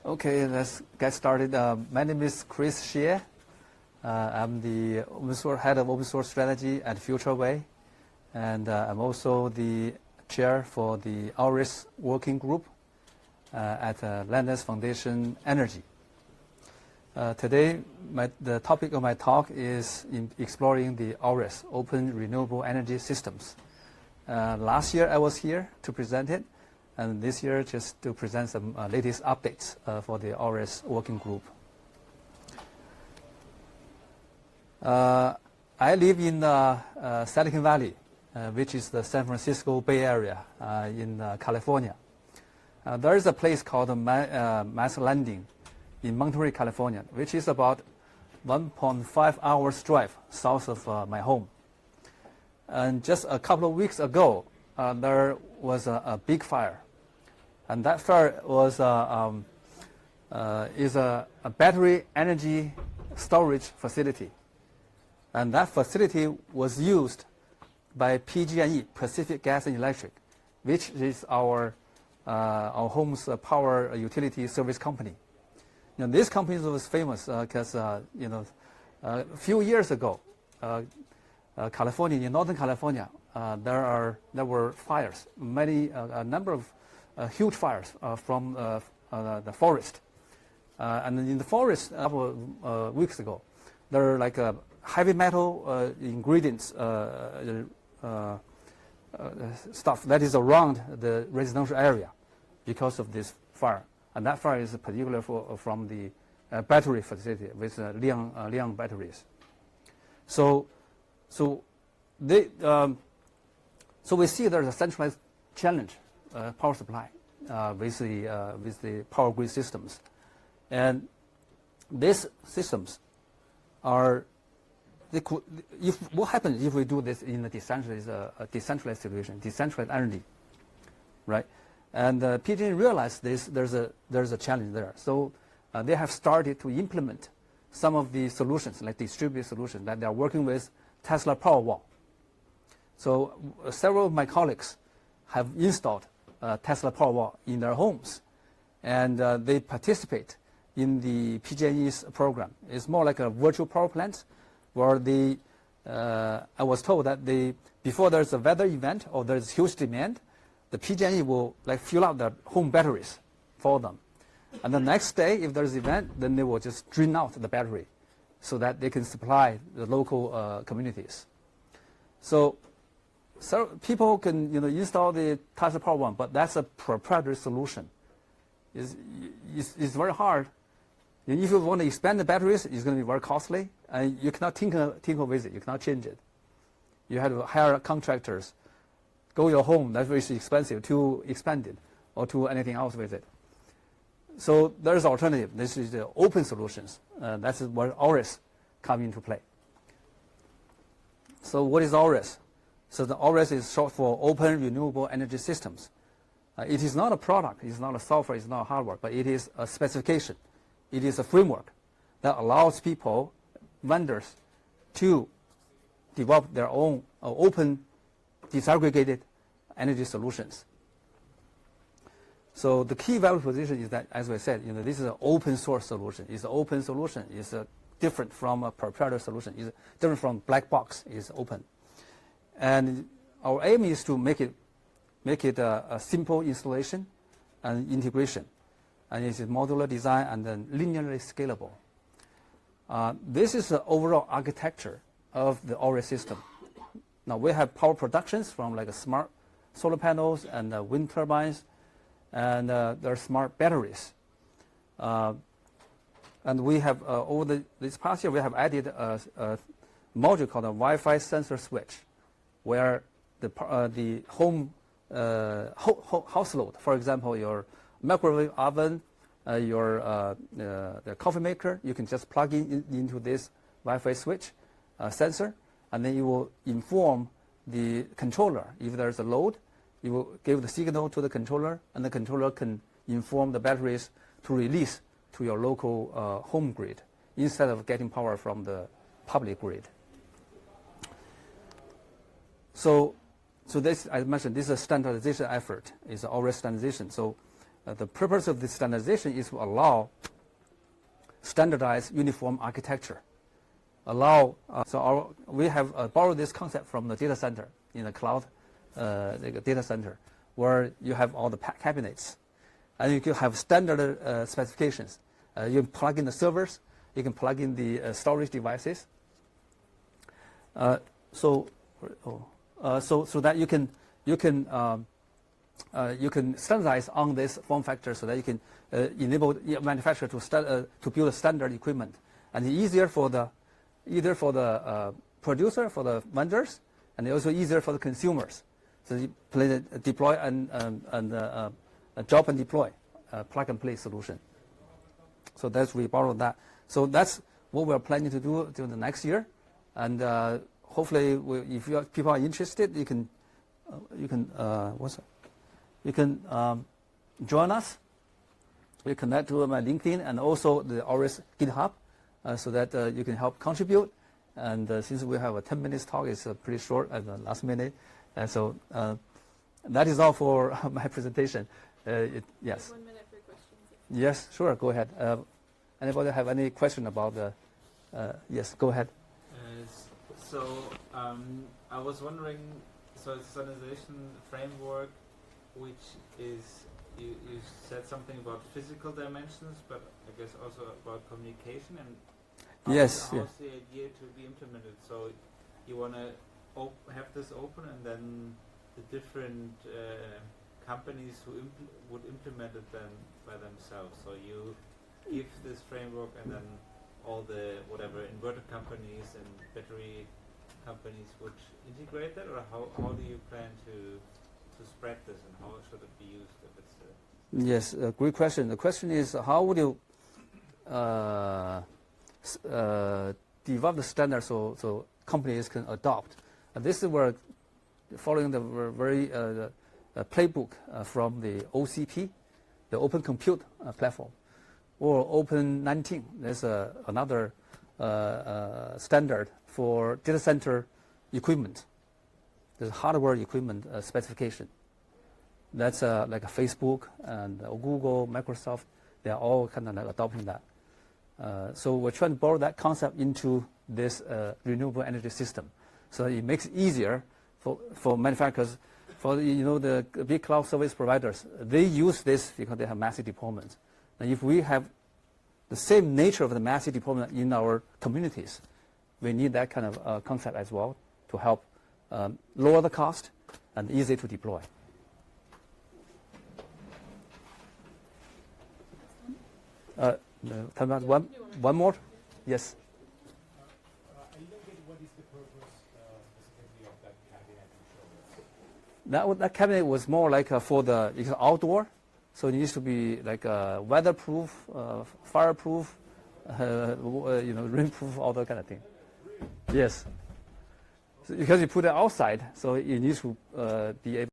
Okay, let's get started. My name is Chris Xie. I'm the head of open source strategy at FutureWay, and I'm also the chair for the ORES working group at Linus Foundation Energy. Today, the topic of my talk is in exploring the ORES, Open Renewable Energy Systems. Last year I was here to present it, and this year just to present some latest updates for the ORES working group. I live in Silicon Valley, which is the San Francisco Bay Area in California. There is a place called Mass Landing in Monterey, California, which is about 1.5 hours drive south of my home. And just a couple of weeks ago, there was a big fire. And that fire was is a battery energy storage facility. And that facility was used by PG&E, Pacific Gas and Electric, which is our home's power utility service company. You know, this company was famous because a few years ago, California, in Northern California, there were fires, a number of huge fires from the forest. And in the forest, a couple of weeks ago, there are like heavy metal ingredients stuff that is around the residential area because of this fire. And that fire is particular from the battery facility with Liang batteries. So we see there's a centralized challenge, power supply with the power grid systems, and these systems are. What happens if we do this in a decentralized situation, decentralized energy, right? And PG&E realized this. There's a challenge there, so they have started to implement some of the solutions, like distributed solutions that they are working with Tesla Powerwall. So several of my colleagues have installed Tesla Powerwall in their homes, and they participate in the PG&E's program. It's more like a virtual power plant, where I was told that before there's a weather event or there's huge demand, the PG&E will like fill up their home batteries for them. And the next day, if there's an event, then they will just drain out the battery so that they can supply the local communities. So people can install the Tesla Powerwall, but that's a proprietary solution. It's very hard. If you want to expand the batteries, it's going to be very costly, and you cannot tinker with it. You cannot change it. You have to hire contractors, go to your home, that's very expensive, to expand it or to anything else with it. So there's alternative. This is the open solutions. That's where ORES come into play. So what is ORES? So the ORES is short for Open Renewable Energy Systems. It is not a product, it's not a software, it's not a hardware, but it is a specification. It is a framework that allows people, vendors, to develop their own open, disaggregated energy solutions. So the key value proposition is that, as I said, this is an open source solution. It's an open solution. It's different from a proprietary solution. It's different from black box. It's open. And our aim is to make it a simple installation and integration. And it's a modular design and then linearly scalable. This is the overall architecture of the ORES system. Now we have power productions from like smart solar panels and wind turbines, and there are smart batteries. And we have over this past year we have added a module called a Wi-Fi sensor switch, where the home house load, for example, your microwave oven, the coffee maker, you can just plug into this Wi-Fi switch sensor, and then you will inform the controller. If there's a load, you will give the signal to the controller, and the controller can inform the batteries to release to your local home grid instead of getting power from the public grid. So this, I mentioned, this is a standardization effort. It's already standardization. So the purpose of this standardization is to allow standardized uniform architecture. We have borrowed this concept from the data center in the cloud data center, where you have all the cabinets, and you can have standard specifications. You can plug in the servers, you can plug in the storage devices, so that you can standardize on this form factor, so that you can enable your manufacturer to build a standard equipment, and easier for the producer, for the vendors, and also easier for the consumers. So you deploy and drop and deploy, plug and play solution. So we borrowed that. So that's what we're planning to do during the next year, and hopefully, if people are interested, you can join us. You connect to my LinkedIn and also the ORES GitHub, so that you can help contribute. And since we have a 10 minutes talk, it's pretty short at the last minute. And so that is all for my presentation. Yes. 1 minute for questions. Yes, sure. Go ahead. Anybody have any question about the? Yes, go ahead. I was wondering, so it's a standardization framework, which is, you said something about physical dimensions, but I guess also about communication, and Yes. how's the idea to be implemented? So you want to have this open, and then the different companies who would implement it then by themselves. So you give this framework, and then all the whatever inverter companies and battery companies would integrate that, or how do you plan to spread this, and how should it be used if it's Yes, great question. The question is, how would you develop the standard so companies can adopt? And this is where, following the very playbook from the OCP, the Open Compute platform, or Open 19. There's another standard for data center equipment. There's hardware equipment specification. That's like a Facebook and Google, Microsoft. They're all kind of like adopting that. So we're trying to borrow that concept into this renewable energy system, so it makes it easier for manufacturers, for the big cloud service providers. They use this because they have massive deployments. And if we have the same nature of the massive deployment in our communities, we need that kind of concept as well to help lower the cost and easy to deploy. Time out. One more? Yes. I don't get what is the purpose specifically of that cabinet you showed us. That cabinet was more like for the outdoor, so it needs to be like weatherproof, fireproof, rainproof, all that kind of thing. Yes. So because you put it outside, so it needs to be able